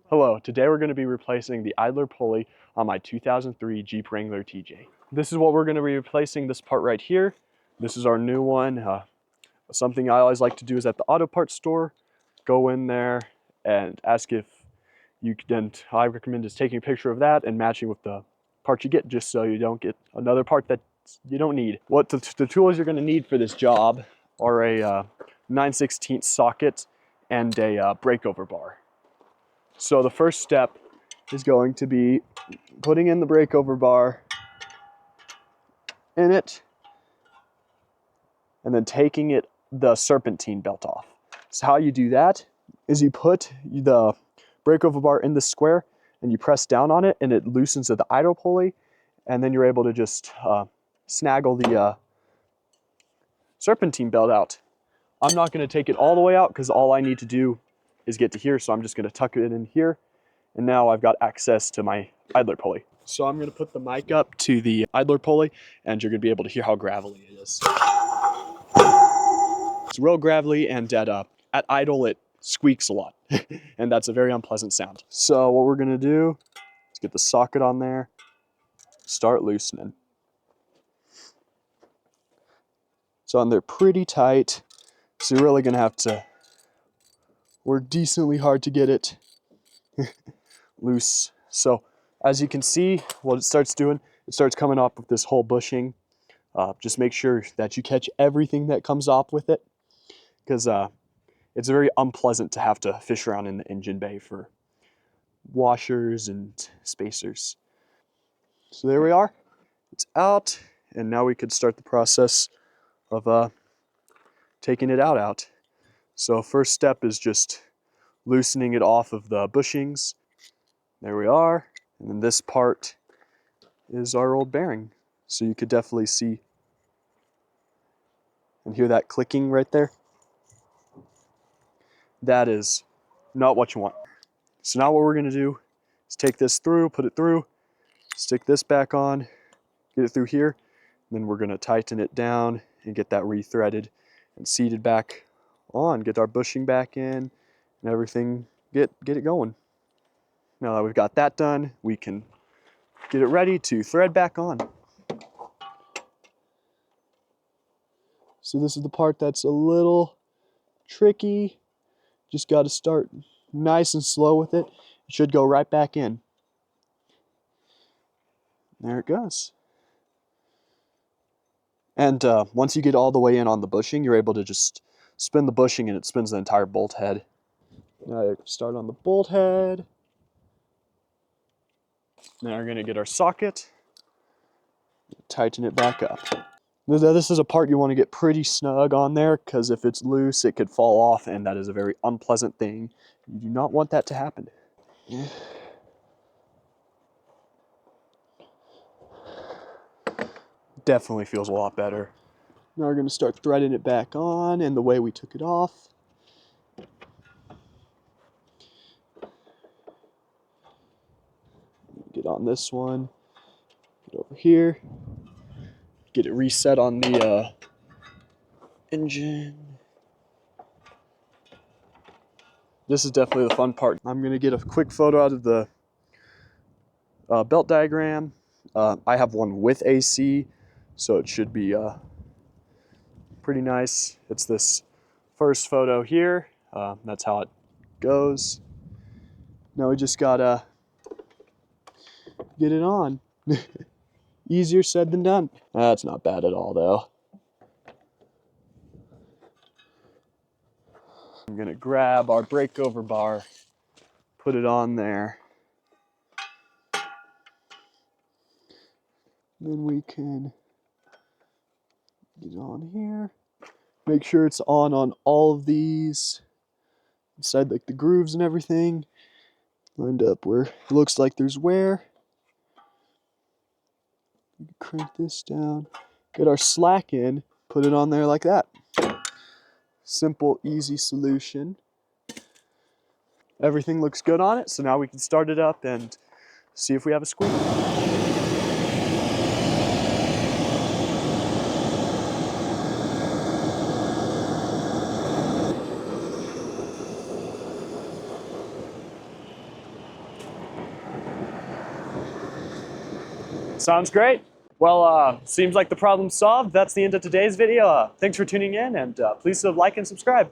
Hello, today we're going to be replacing the idler pulley on my 2003 Jeep Wrangler TJ. This is what we're going to be replacing, this part right here. This is our new one. Something I always like to do is at the auto parts store, go in there and ask if you can, I recommend just taking a picture of that and matching with the part you get, just so you don't get another part that you don't need. What the tools you're going to need for this job are a 9/16 socket and a breakover bar. So the first step is going to be putting in the breakover bar in it and then taking the serpentine belt off. So how you do that is you put the breakover bar in the square and you press down on it and it loosens the idle pulley, and then you're able to just snaggle the serpentine belt out. I'm not going to take it all the way out because all I need to do is get to here, so I'm just going to tuck it in here, and now I've got access to my idler pulley. So I'm going to put the mic up to the idler pulley, and you're going to be able to hear how gravelly it is. It's real gravelly, and at idle it squeaks a lot, and that's a very unpleasant sound. So what we're going to do is get the socket on there, start loosening. It's on there pretty tight, so you're really going to have to work decently hard to get it loose. So as you can see, what it starts doing, it starts coming off with this whole bushing. Just make sure that you catch everything that comes off with it, because it's very unpleasant to have to fish around in the engine bay for washers and spacers. So there we are, it's out, and now we could start the process of taking it out. So first step is just loosening it off of the bushings. There we are. And then this part is our old bearing. So you could definitely see and hear that clicking right there. That is not what you want. So now what we're gonna do is take this through, put it through, stick this back on, get it through here, and then we're gonna tighten it down and get that re-threaded and seated back on, get our bushing back in and everything, get it going. Now that we've got that done, we can get it ready to thread back on. So this is the part that's a little tricky. Just got to start nice and slow with it. It should go right back in. There it goes. And once you get all the way in on the bushing, you're able to just spin the bushing and it spins the entire bolt head. Now start on the bolt head. Now we're going to get our socket, tighten it back up. This is a part you want to get pretty snug on there, because if it's loose it could fall off, and that is a very unpleasant thing. You do not want that to happen. Definitely feels a lot better. Now we're going to start threading it back on in the way we took it off. Get on this one, get over here, get it reset on the engine. This is definitely the fun part. I'm going to get a quick photo out of the belt diagram. I have one with AC, so it should be pretty nice. It's this first photo here. That's how it goes. Now we just gotta get it on. Easier said than done. That's not bad at all though. I'm gonna grab our breakover bar, put it on there. Then we can get on here. Make sure it's on all of these, inside like the grooves and everything, lined up where it looks like there's wear. Crank this down, get our slack in, put it on there like that. Simple, easy solution. Everything looks good on it, so now we can start it up and see if we have a squeak. Sounds great. Well, seems like the problem's solved. That's the end of today's video. Thanks for tuning in, and please like and subscribe.